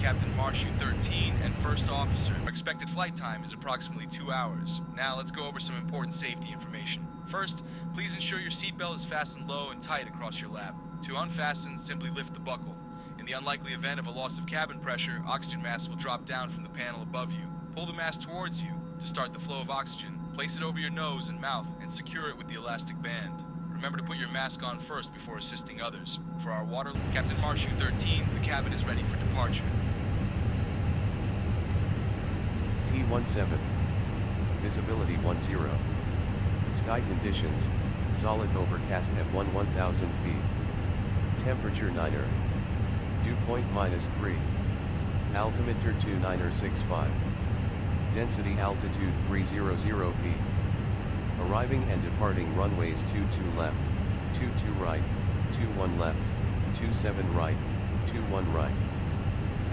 Captain Marshu 13 and First Officer. Our expected flight time is approximately 2 hours. Now let's go over some important safety information. First, please ensure your seatbelt is fastened low and tight across your lap. To unfasten, simply lift the buckle. In the unlikely event of a loss of cabin pressure, oxygen masks will drop down from the panel above you. Pull the mask towards you to start the flow of oxygen. Place it over your nose and mouth and secure it with the elastic band. Remember to put your mask on first before assisting others. For our water, Captain Marshu 13, the cabin is ready for departure. T-17. Visibility 10. Sky conditions, solid overcast at 1000 feet. Temperature 9er. Dew point -3. Altimeter 2965. Density altitude 300 feet. Arriving and departing runways 22 left, 22 right, 21 left, 27 right, 21 right.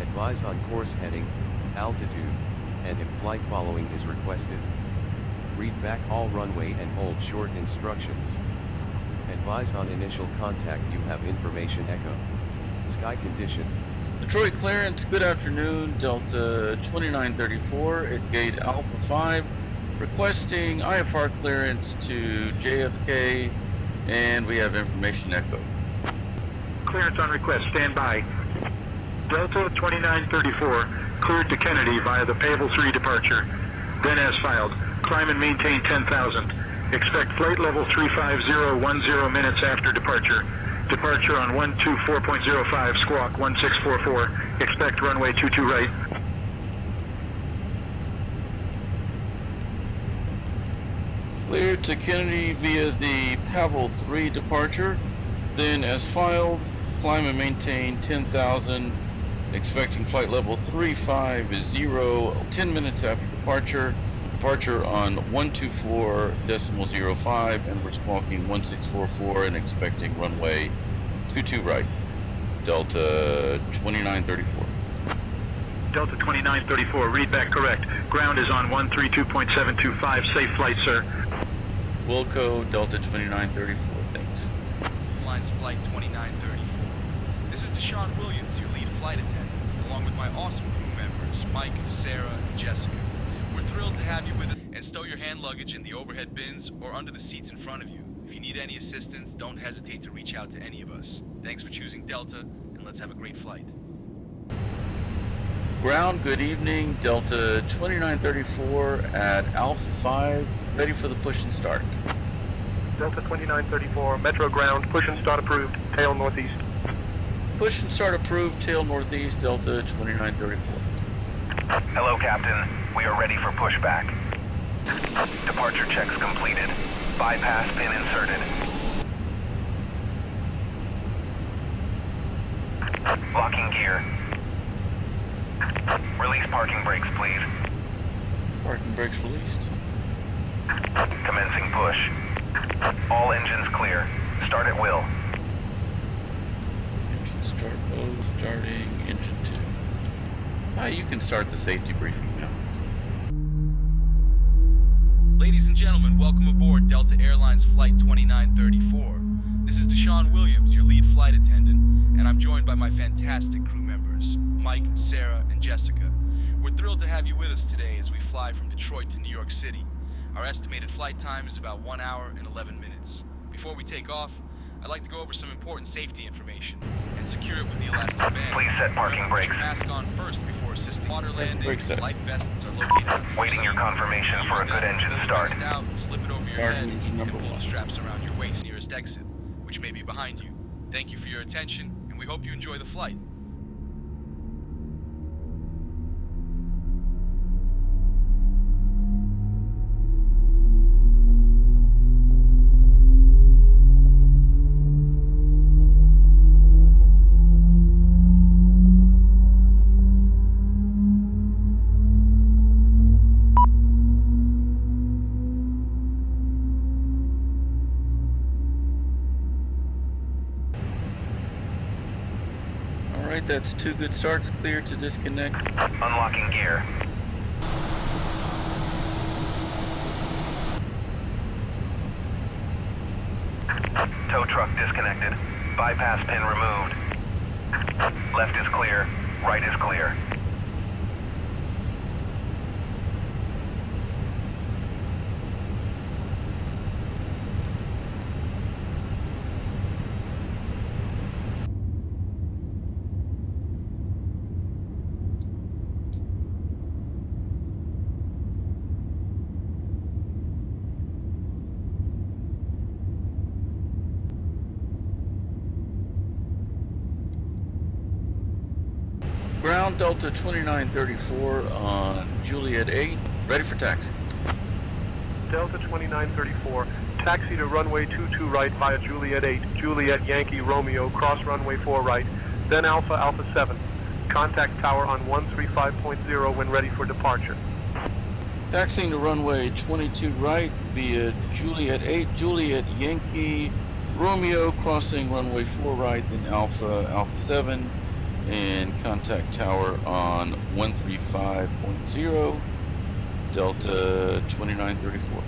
Advise on course heading, altitude, and if flight following is requested. Read back all runway and hold short instructions. Advise on initial contact. You have information echo. Sky condition. Detroit clearance, good afternoon, Delta 2934 at gate Alpha 5, requesting IFR clearance to JFK, and we have information echo. Clearance on request, stand by. Delta 2934, cleared to Kennedy via the Payable 3 departure. Then as filed, climb and maintain 10,000. Expect flight level 35010 minutes after departure. Departure on 124.05, squawk 1644. Expect runway 22 right. Cleared to Kennedy via the Payable 3 departure. Then as filed, climb and maintain 10,000. Expecting flight level 350, 10 minutes after departure. Departure on 124.05, and we're squawking 1644 and expecting runway 22 right. Delta 2934. Delta 2934, read back correct. Ground is on 132.725, safe flight, sir. Wilco, Delta 2934, thanks. Lines Flight 2934. This is Deshaun Williams, your lead flight attendant, along with my awesome crew members, Mike, Sarah, and Jessica. We're thrilled to have you with us, and stow your hand luggage in the overhead bins or under the seats in front of you. If you need any assistance, don't hesitate to reach out to any of us. Thanks for choosing Delta, and let's have a great flight. Ground, good evening, Delta 2934 at Alpha 5, ready for the push and start. Delta 2934, Metro ground, push and start approved, tail northeast. Push and start approved, tail northeast, Delta 2934. Hello, Captain. We are ready for pushback. Departure checks completed. Bypass pin inserted. Locking gear. Release parking brakes, please. Parking brakes released. Commencing push. All engines clear. Start at will. Engine start mode, starting engine 2. You can start the safety briefing now. Ladies and gentlemen, welcome aboard Delta Airlines Flight 2934. This is Deshaun Williams, your lead flight attendant, and I'm joined by my fantastic crew members, Mike, Sarah, and Jessica. We're thrilled to have you with us today as we fly from Detroit to New York City. Our estimated flight time is about 1 hour and 11 minutes. Before we take off, I'd like to go over some important safety information and secure it with the elastic band. Please set parking brakes. Put your mask on first before assisting. Water landings, brake set. life vests are located under your Waiting your seat. confirmation for a good engine Pull the start. vest out, slip it over your Start head, engine and number pull the 1. straps around your waist nearest exit, which may be behind you. Thank you for your attention, and we hope you enjoy the flight. Alright, that's 2 good starts, clear to disconnect. Unlocking gear. Tow truck disconnected. Bypass pin removed. Left is clear. Right is clear. Ground Delta 2934 on Juliet 8, ready for taxi. Delta 2934, taxi to runway 22 right via Juliet 8, Juliet Yankee Romeo, cross runway 4 right, then Alpha Alpha 7. Contact tower on 135.0 when ready for departure. Taxiing to runway 22 right via Juliet 8, Juliet Yankee Romeo, crossing runway 4 right, then Alpha Alpha 7, and contact tower on 135.0, Delta 2934.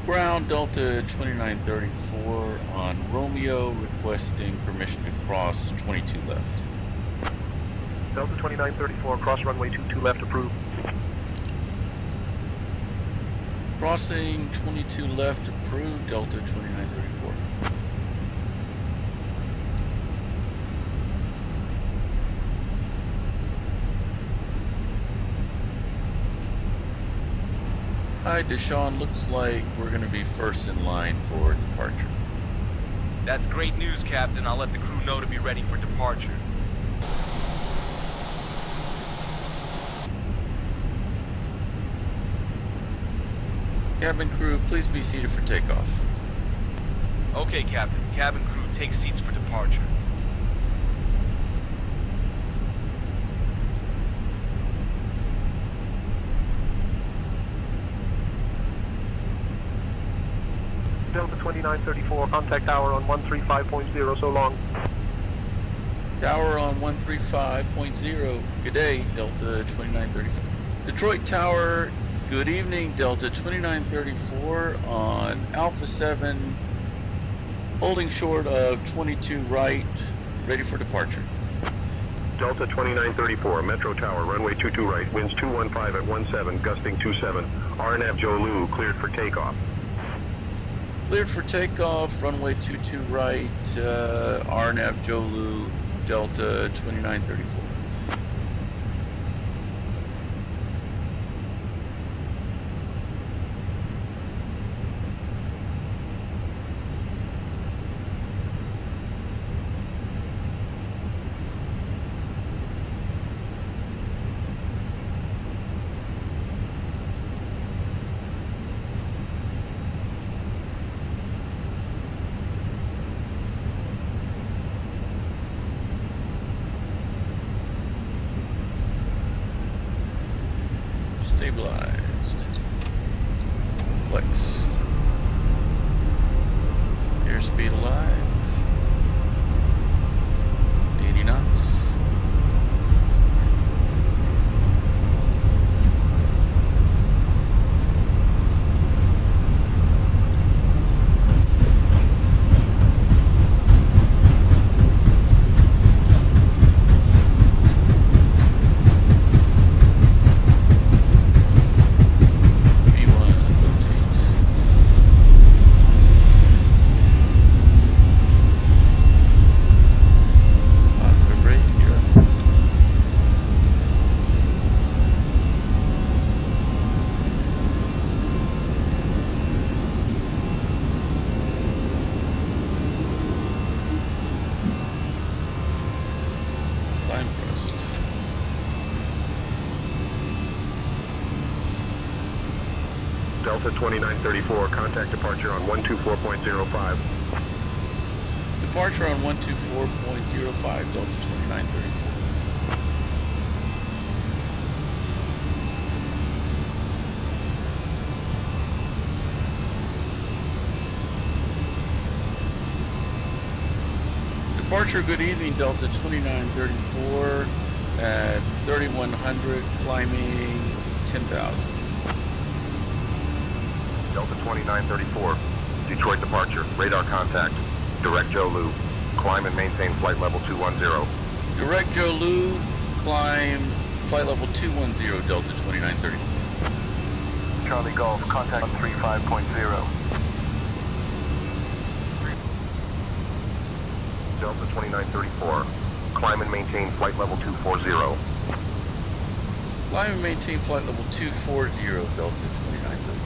Ground Delta 2934 on Romeo, requesting permission to cross 22 left. Delta 2934, cross runway 22 left, approved. Crossing 22 left, approved, Delta 2934. Hi, Deshaun. Looks like we're going to be first in line for departure. That's great news, Captain. I'll let the crew know to be ready for departure. Cabin crew, please be seated for takeoff. Okay, Captain. Cabin crew, take seats for departure. Delta 2934, contact tower on 135.0, so long. Tower on 135.0. Good day, Delta 2934. Detroit Tower, good evening, Delta 2934 on Alpha 7, holding short of 22 right, ready for departure. Delta 2934, Metro Tower, runway 22 right, winds 215 at 17, gusting 27. RNAV Joe Lou, cleared for takeoff. Cleared for takeoff, runway 22 right, RNAV Jolu, Delta 2934. Stabilized. Flex. Airspeed alive. 80 knots. Delta 2934, contact departure on 124.05. Departure on 124.05, Delta 2934. Departure, good evening, Delta 2934 at 3100, climbing 10,000. Delta 2934, Detroit departure, radar contact, direct Joe Lou, climb and maintain flight level 210. Direct Joe Lou, climb flight level 210, Delta 2934. Charlie Golf, contact 35.0. Delta 2934, climb and maintain flight level 240. Climb and maintain flight level 240, Delta 2930.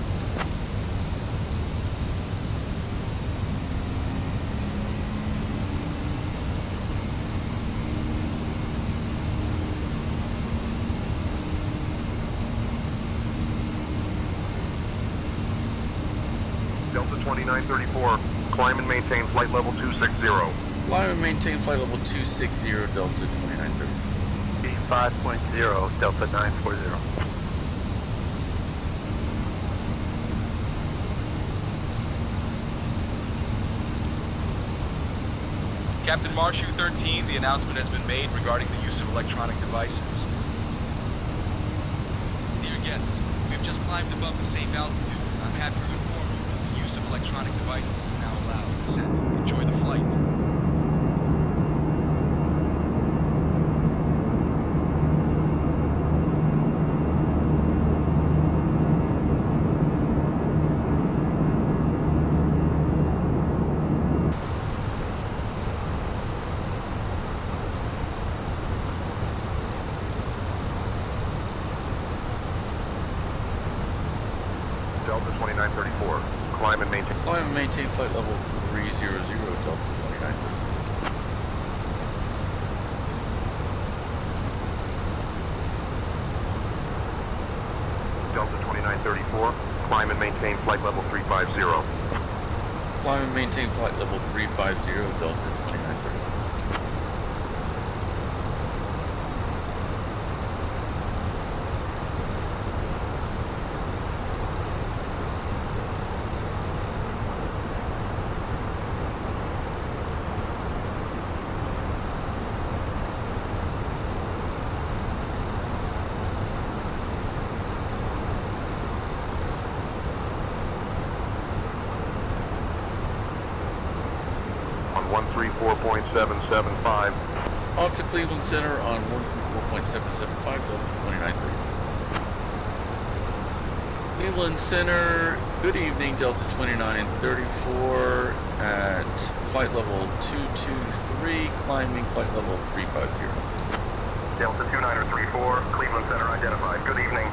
Delta 2934, climb and maintain flight level 260. Climb and maintain flight level 260, Delta 2930. 5.0, Delta 940. Captain Marshu 13, the announcement has been made regarding the use of electronic devices. Dear guests, we've just climbed above the safe altitude. I'm happy to inform you that the use of electronic devices is now allowed in descent. Enjoy the flight. Delta 2934, climb and maintain. Climb and maintain flight level 300, Delta 2930. Delta 2934, climb and maintain flight level 350. Climb and maintain flight level 350, Delta 2930. On 134.775. Off to Cleveland Center on 134.775, Delta 2930. Cleveland Center, good evening, Delta 2934 at flight level 223, climbing flight level 350. Delta 2934, Cleveland Center identified. Good evening.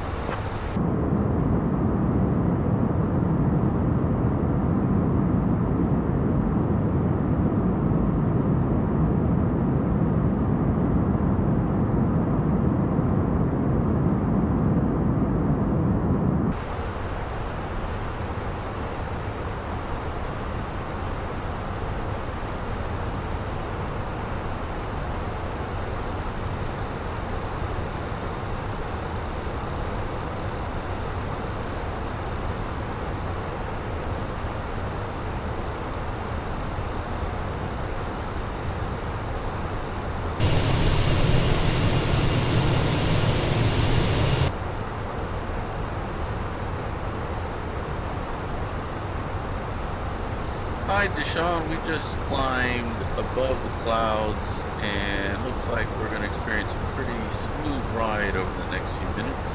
Hi Deshaun, we just climbed above the clouds and looks like we're going to experience a pretty smooth ride over the next few minutes.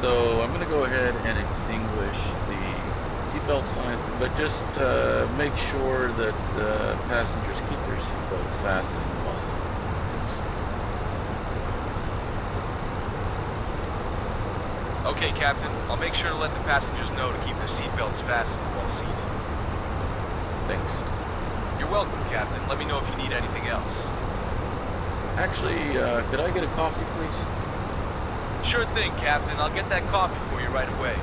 So I'm going to go ahead and extinguish the seatbelt signs, but just make sure that passengers keep their seatbelts fastened while seated. Okay, Captain. I'll make sure to let the passengers know to keep their seatbelts fastened while seated. Thanks. You're welcome, Captain. Let me know if you need anything else. Actually, could I get a coffee, please? Sure thing, Captain. I'll get that coffee for you right away.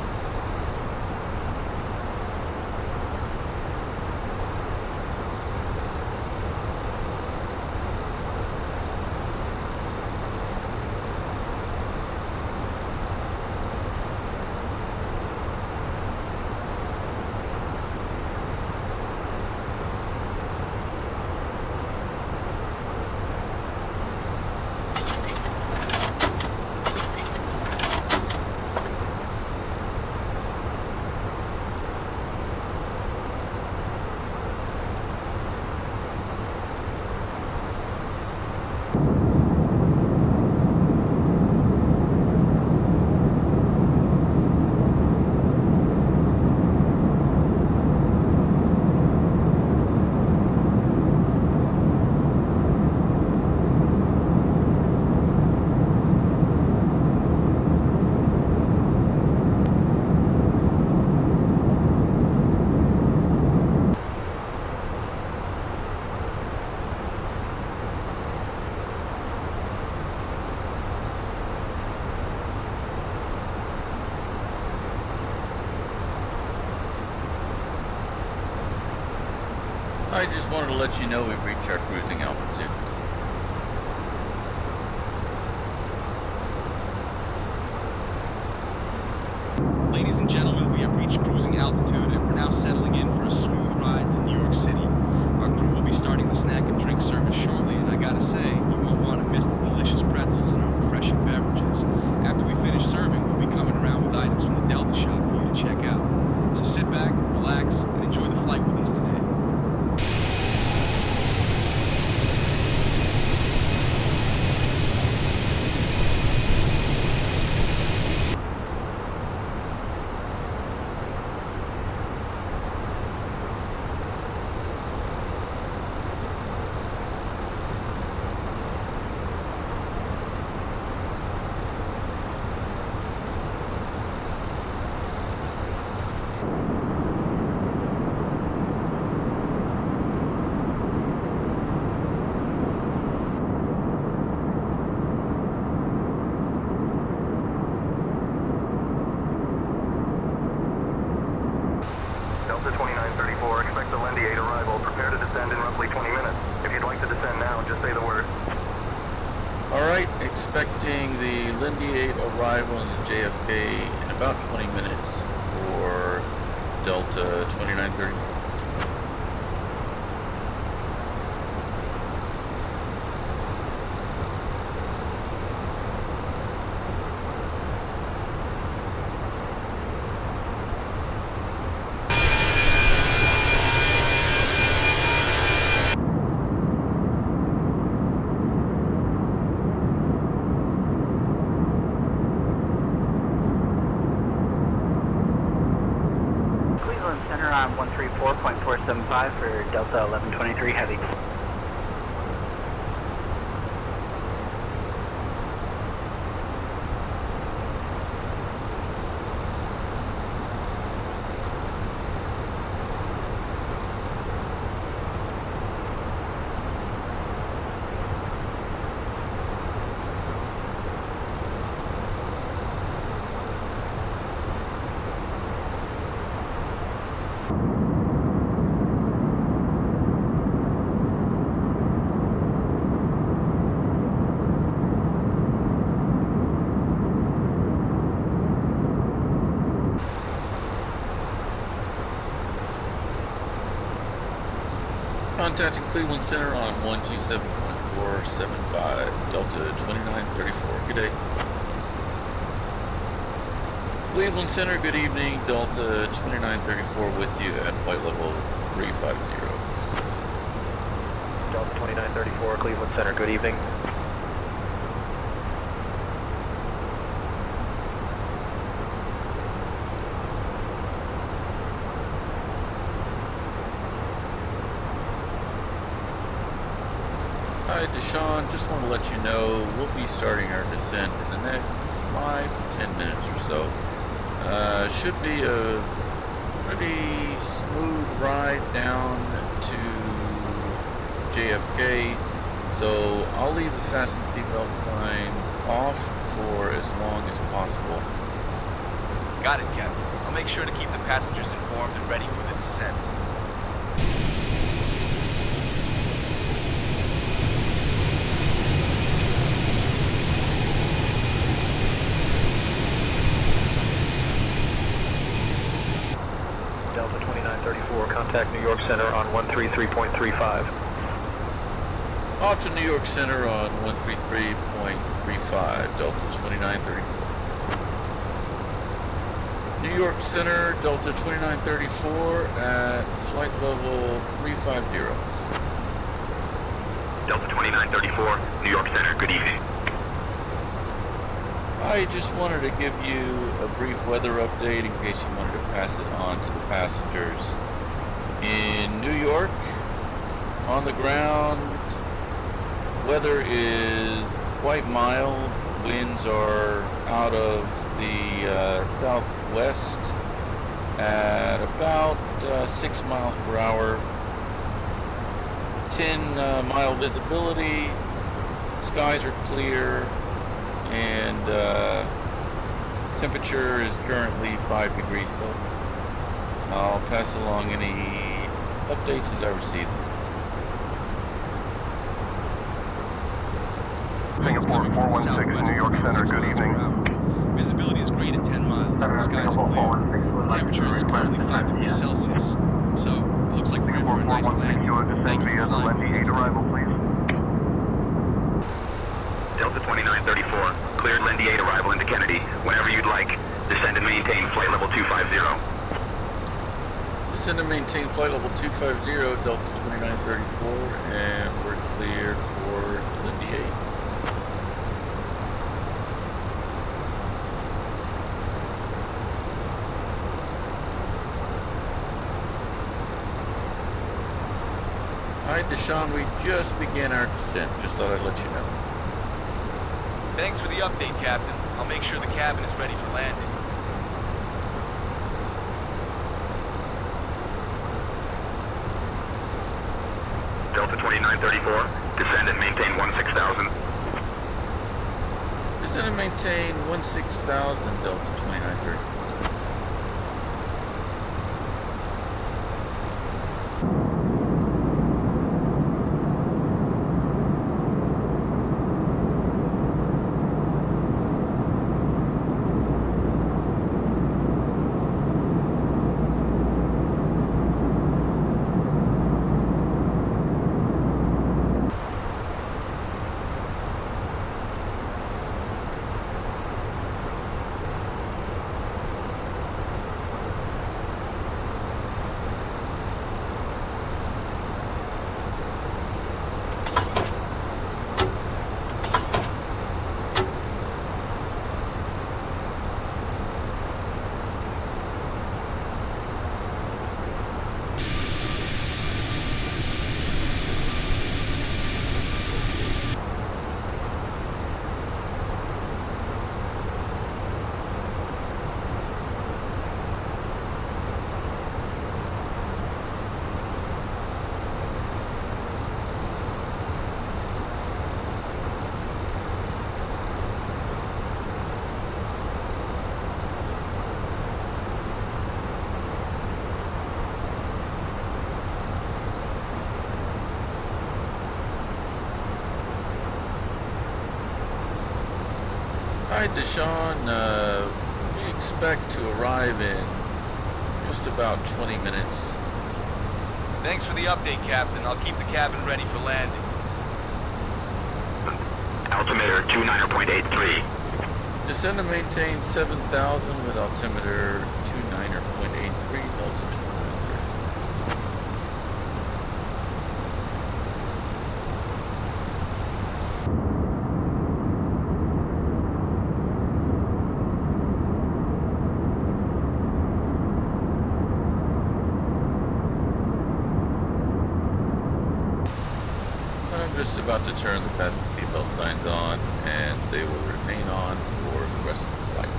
I just wanted to let you know we've reached our cruising altitude. Ladies and gentlemen, we have reached cruising altitude and we're now settling in for a smooth ride to New York City. Our crew will be starting the snack and drink service shortly, and I gotta say, you won't want to miss the delicious pretzels and our refreshing beverages. After we finish serving, we'll be coming around with items from the Delta shop for you to check out. So sit back, relax, and enjoy the flight with us today. Delta 2934, expect the Lindy 8 arrival. Prepare to descend in roughly 20 minutes. If you'd like to descend now, just say the word. Alright, expecting the Lindy 8 arrival in the JFK in about 20 minutes for Delta 2934. Center on 134.475 for Delta 1123 Heavy. Contacting Cleveland Center on 127.475, Delta 2934. Good day. Cleveland Center, good evening. Delta 2934 with you at flight level 350. Delta 2934, Cleveland Center, good evening. Hi, Deshaun. Just want to let you know we'll be starting our descent in the next 5 to 10 minutes or so. Should be a pretty smooth ride down to JFK. So I'll leave the fasten seatbelt signs off for as long as possible. Got it, Captain. I'll make sure to keep the passengers informed and ready for the descent. Delta 2934, contact New York Center on 133.35. Off to New York Center on 133.35, Delta 2934. New York Center, Delta 2934 at flight level 350. Delta 2934, New York Center, good evening. I just wanted to give you a brief weather update in case you wanted to pass it on to the passengers. In New York, on the ground, weather is quite mild. Winds are out of the southwest at about 6 miles per hour. 10-mile visibility. Skies are clear. And temperature is currently 5 degrees Celsius. I'll pass along any updates as I receive them. winds Singapore coming from the 416 southwest New York about Center, 6 good miles per evening. hour. Visibility is great at 10 miles. The skies are clear. Temperature is currently 5 degrees Celsius. So, it looks like we're in for a nice landing. Thank you for flying with us today. Arrival, please. Delta 2934, cleared Lindy 8 arrival into Kennedy. Whenever you'd like, descend and maintain flight level 250. Descend and maintain flight level 250, Delta 2934, and we're cleared for Lindy 8. Alright, Deshaun, we just began our descent. Just thought I'd let you know. Thanks for the update, Captain. I'll make sure the cabin is ready for landing. Delta 2934, descend and maintain 16,000. Descend and maintain 16,000, Delta 2934. Alright, Deshaun, we expect to arrive in just about 20 minutes. Thanks for the update, Captain. I'll keep the cabin ready for landing. Altimeter 29.83. Descend and maintain 7,000 with altimeter 29.83, Delta 2934. I'm just about to turn the fasten seatbelt signs on, and they will remain on for the rest of the flight.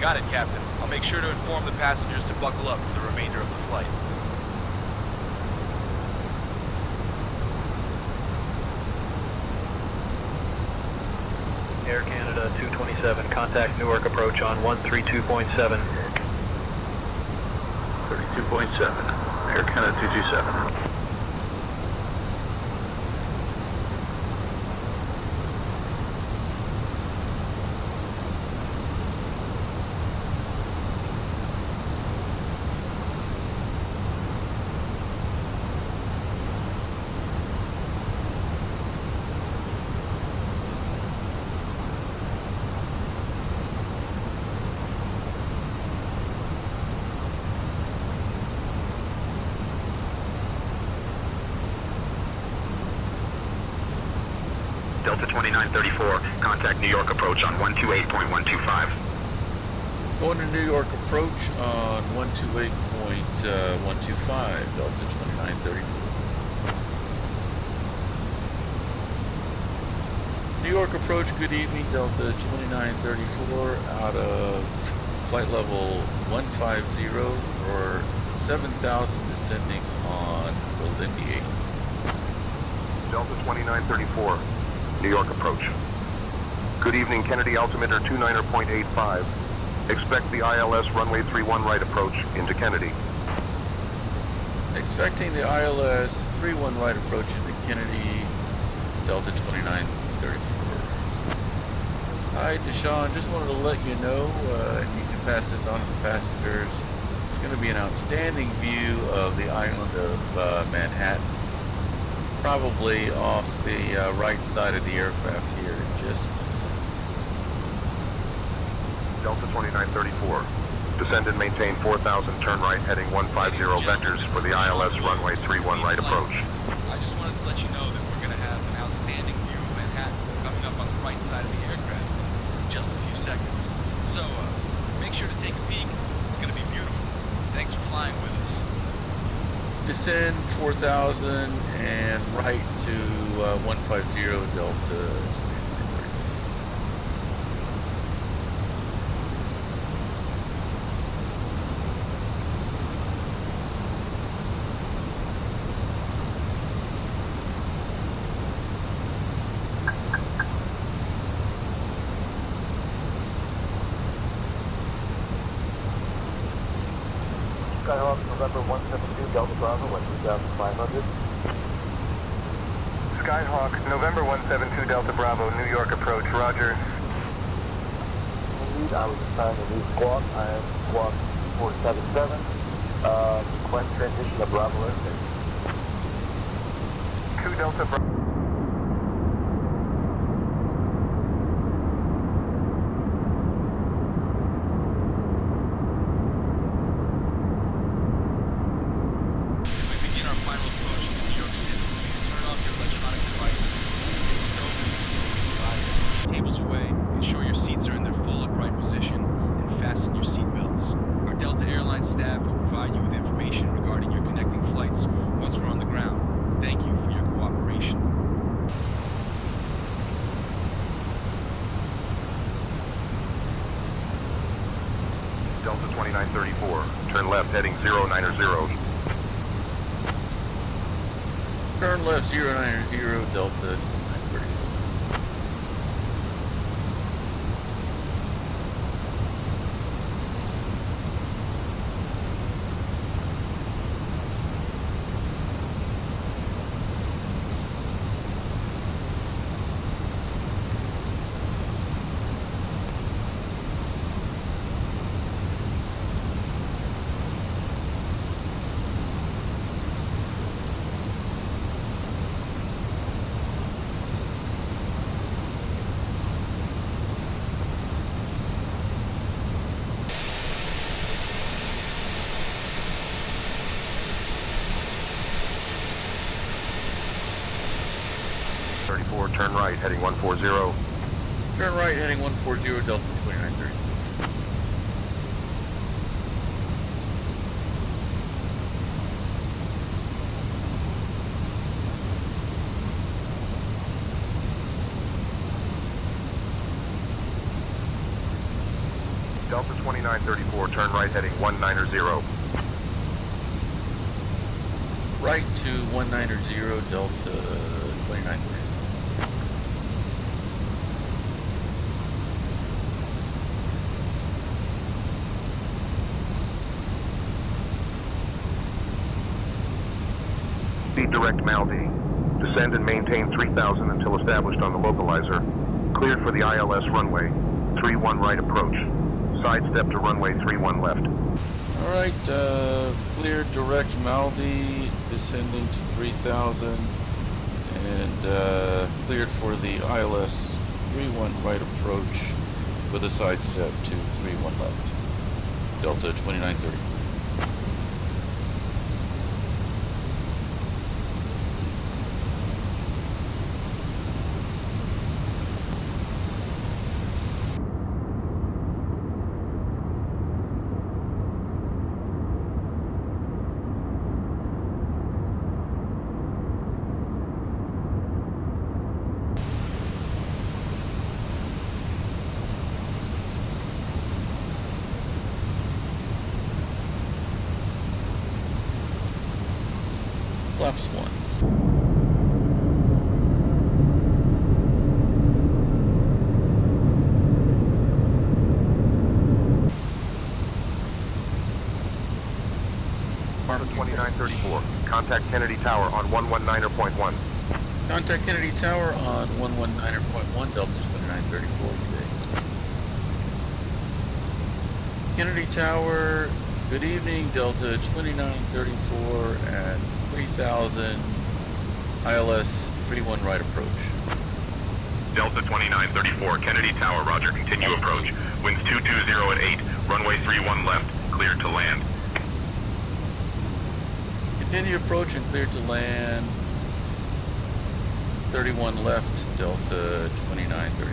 Got it, Captain. I'll make sure to inform the passengers to buckle up for the remainder of the flight. Air Canada 227, contact Newark approach on 132.7. 32.7, Air Canada 227. Delta 2934, contact New York approach on 128.125. Going to New York approach on 128.125, Delta 2934. New York approach, good evening, Delta 2934, out of flight level 150 for 7,000 descending on Lindy 8. Delta 2934, New York approach. Good evening, Kennedy, altimeter 29.85. Expect the ILS runway 31 right approach into Kennedy. Expecting the ILS 31 right approach into Kennedy, Delta 2934. Hi, Deshaun. Just wanted to let you know, and you can pass this on to the passengers. It's going to be an outstanding view of the island of Manhattan, probably off the right side of the aircraft here in just a few seconds. Delta 2934. Descend and maintain 4,000, turn right, heading 150 vectors for the ILS runway 31 right approach. I just wanted to let you know that we're going to have an outstanding view of Manhattan coming up on the right side of the aircraft in just a few seconds. So, make sure to take a peek. It's going to be beautiful. Thanks for flying with us. Descend 4,000 and right to 150 Delta. Skyhawk, November 172, Delta Bravo, 1,500. Skyhawk, November 172 Delta Bravo, New York approach, roger. Indeed, I was assigned a new squawk. I am squawk 477. Request transition to Bravo airspace. 2 Delta Bravo. Delta 2934, turn left heading 090. Turn left 090 Delta 2934. Turn right heading 140. Turn right heading 140 Delta 2930. Delta 2934, turn right heading 190. Right to 190 Delta 2930. Direct Maldi. Descend and maintain 3,000 until established on the localizer. Cleared for the ILS runway 31 right approach. Sidestep to runway 31 left. Alright, cleared direct Maldi, descending to 3,000, and cleared for the ILS 31 right approach with a sidestep to 31 left. Delta 2930. Flaps 1. Delta 2934, contact Kennedy Tower on 119.1. Contact Kennedy Tower on 119.1 Delta 2934 today. Kennedy Tower, good evening, Delta 2934 at 3000 ILS 31 right approach. Delta 2934, Kennedy Tower, roger, continue approach. Winds 220 at 8, runway 31 left, cleared to land. Continue approach and clear to land. 31 left, Delta 2934.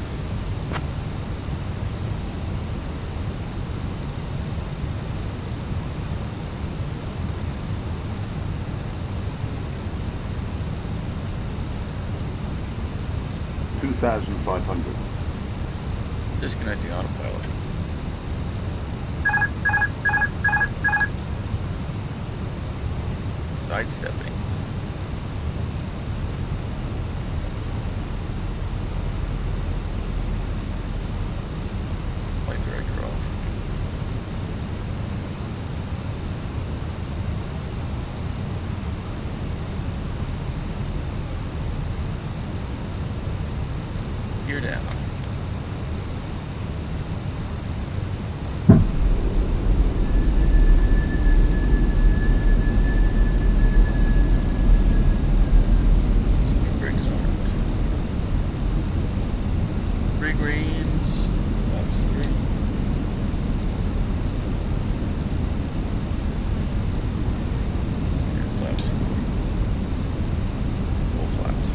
Disconnecting autopilot. Sidestepping. Flight director off. Gear down. Swing brakes armed. 3 greens. Flaps 3. And flaps 4. Full flaps.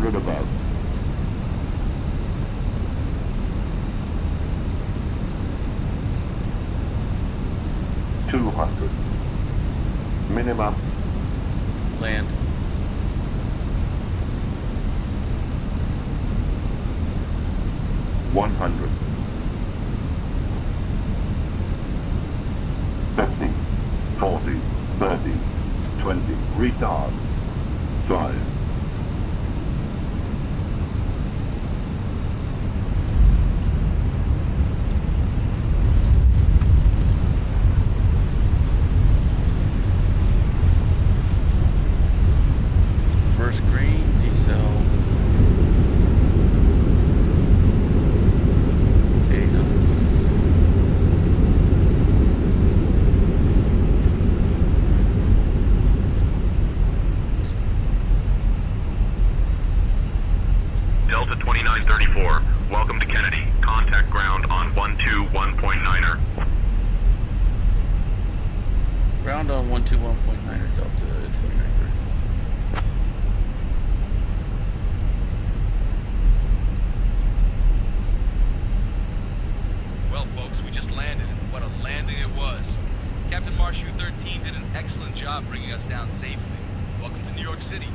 Above. 200. Minimum. Land. $100. 50, 40, 30, 20. Retard. 5. First green, decel. 8 knots. Delta 2934, welcome to Kennedy. Contact ground on 121.9er. Ground on 121.9er Delta 2934. Well, folks, we just landed, and what a landing it was. Captain Marsh U-13 did an excellent job bringing us down safely. Welcome to New York City.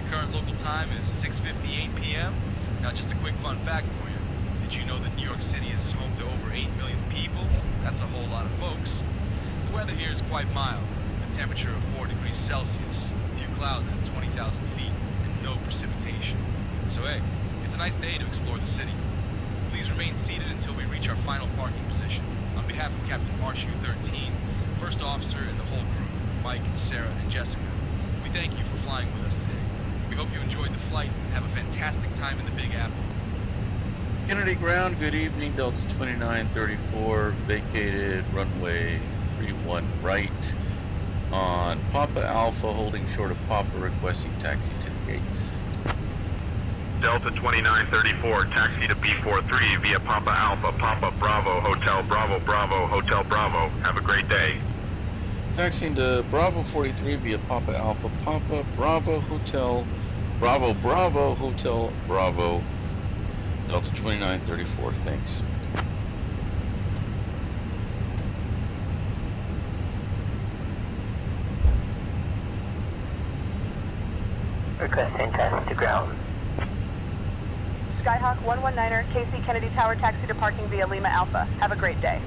The current local time is 6:58 p.m. Now, just a quick fun fact for you. Did you know that New York City is home to over 8 million people? That's a whole lot of folks. The weather here is quite mild. The a temperature of 4 degrees Celsius, a few clouds at 20,000 feet, and no precipitation. So hey, it's a nice day to explore the city. Please remain seated until we reach our final parking position. On behalf of Captain Marshu 13, First Officer, and the whole crew, Mike, Sarah, and Jessica, we thank you for flying with us today. We hope you enjoyed the flight and have a fantastic time in the Big Apple. Kennedy ground, good evening, Delta 2934, vacated runway 31 right on Papa Alpha, holding short of Papa, requesting taxi to the gates. Delta 2934, taxi to B43 via Papa Alpha, Papa Bravo, Hotel Bravo, Bravo, Hotel Bravo. Have a great day. Taxiing to Bravo 43 via Papa Alpha, Papa Bravo, Hotel Bravo, Bravo, Hotel Bravo, Delta 2934, thanks. Requesting taxi to ground. Skyhawk 119er, KC Kennedy Tower, taxi to parking via Lima Alpha. Have a great day.